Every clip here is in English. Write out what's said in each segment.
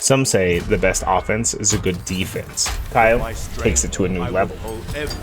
Some say the best offense is a good defense. Kyle takes it to a new level.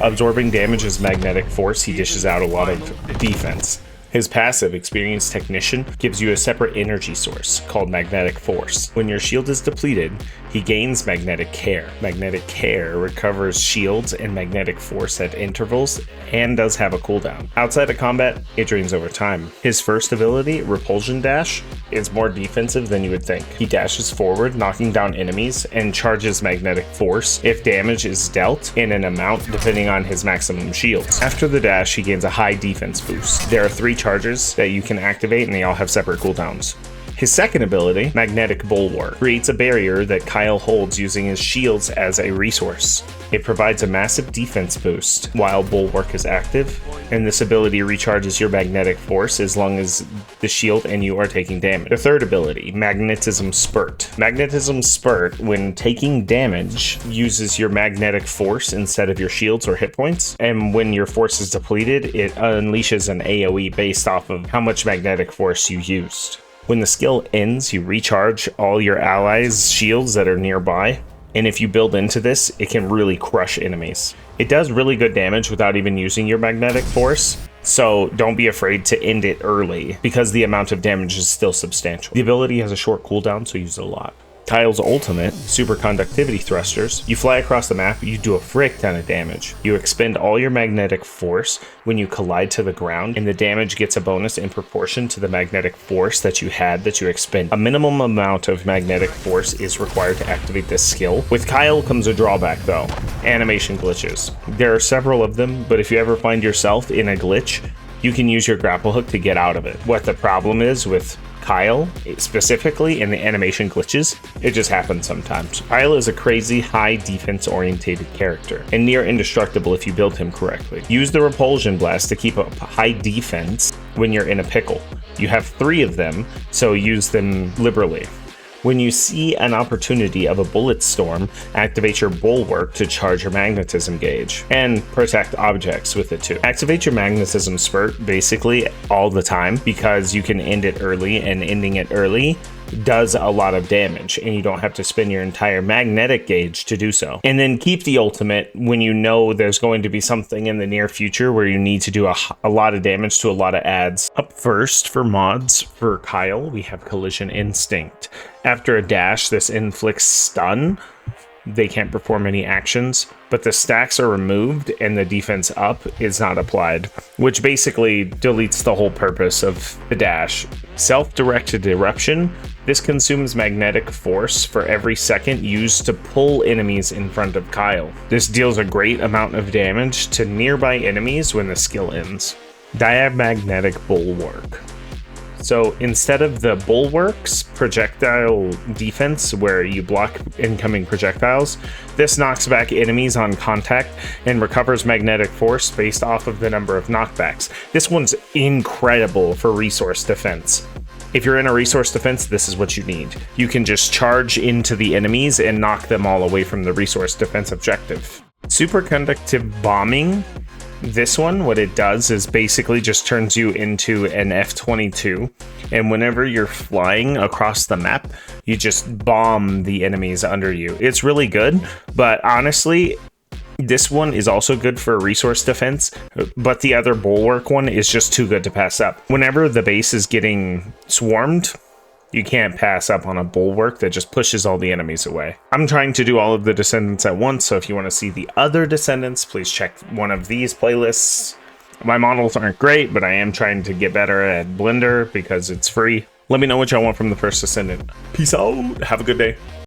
Absorbing damage as magnetic force, he dishes out a lot of defense. His passive, Experienced Technician, gives you a separate energy source called Magnetic Force. When your shield is depleted, he gains Magnetic Care. Magnetic Care recovers shields and magnetic force at intervals and does have a cooldown. Outside of combat, it drains over time. His first ability, Repulsion Dash, is more defensive than you would think. He dashes forward, knocking down enemies, and charges Magnetic Force if damage is dealt in an amount depending on his maximum shields. After the dash, he gains a high defense boost. There are 3 charges that you can activate, and they all have separate cooldowns. His second ability, Magnetic Bulwark, creates a barrier that Kyle holds using his shields as a resource. It provides a massive defense boost while Bulwark is active, and this ability recharges your magnetic force as long as the shield and you are taking damage. The third ability, Magnetism Spurt. Magnetism Spurt, when taking damage, uses your magnetic force instead of your shields or hit points, and when your force is depleted, it unleashes an AoE based off of how much magnetic force you used. When the skill ends, you recharge all your allies' shields that are nearby, and if you build into this, it can really crush enemies. It does really good damage without even using your magnetic force, so don't be afraid to end it early, because the amount of damage is still substantial. The ability has a short cooldown, so use it a lot. Kyle's ultimate, Superconductivity Thrusters, you fly across the map, you do a frick ton of damage. You expend all your magnetic force when you collide to the ground, and the damage gets a bonus in proportion to the magnetic force that you had that you expend. A minimum amount of magnetic force is required to activate this skill. With Kyle comes a drawback though, animation glitches. There are several of them, but if you ever find yourself in a glitch, you can use your grapple hook to get out of it. What the problem is with Kyle, specifically in the animation glitches, it just happens sometimes. Kyle is a crazy high defense orientated character and near indestructible if you build him correctly. Use the Repulsion Blast to keep up high defense when you're in a pickle. You have 3 of them, so use them liberally. When you see an opportunity of a bullet storm, activate your Bulwark to charge your magnetism gauge and protect objects with it too. Activate your magnetism spurt basically all the time because you can end it early, and ending it early does a lot of damage and you don't have to spend your entire magnetic gauge to do so. And then keep the ultimate when you know there's going to be something in the near future where you need to do a lot of damage to a lot of adds. Up first for mods for Kyle, we have Collision Instinct. After a dash, this inflicts stun. They can't perform any actions, but the stacks are removed and the defense up is not applied, which basically deletes the whole purpose of the dash. Self-directed eruption. This consumes magnetic force for every second used to pull enemies in front of Kyle. This deals a great amount of damage to nearby enemies when the skill ends. Diamagnetic Bulwark. So instead of the Bulwark's projectile defense where you block incoming projectiles, this knocks back enemies on contact and recovers magnetic force based off of the number of knockbacks. This one's incredible for resource defense. If you're in a resource defense, this is what you need. You can just charge into the enemies and knock them all away from the resource defense objective. Superconductive Bombing. This one, what it does is basically just turns you into an F-22, and whenever you're flying across the map, you just bomb the enemies under you. It's really good, but honestly, this one is also good for resource defense, but the other Bulwark one is just too good to pass up. Whenever the base is getting swarmed, you can't pass up on a Bulwark that just pushes all the enemies away. I'm trying to do all of the Descendants at once, so if you want to see the other Descendants, please check one of these playlists. My models aren't great, but I am trying to get better at Blender because it's free. Let me know what y'all want from the first Descendant. Peace out. Have a good day.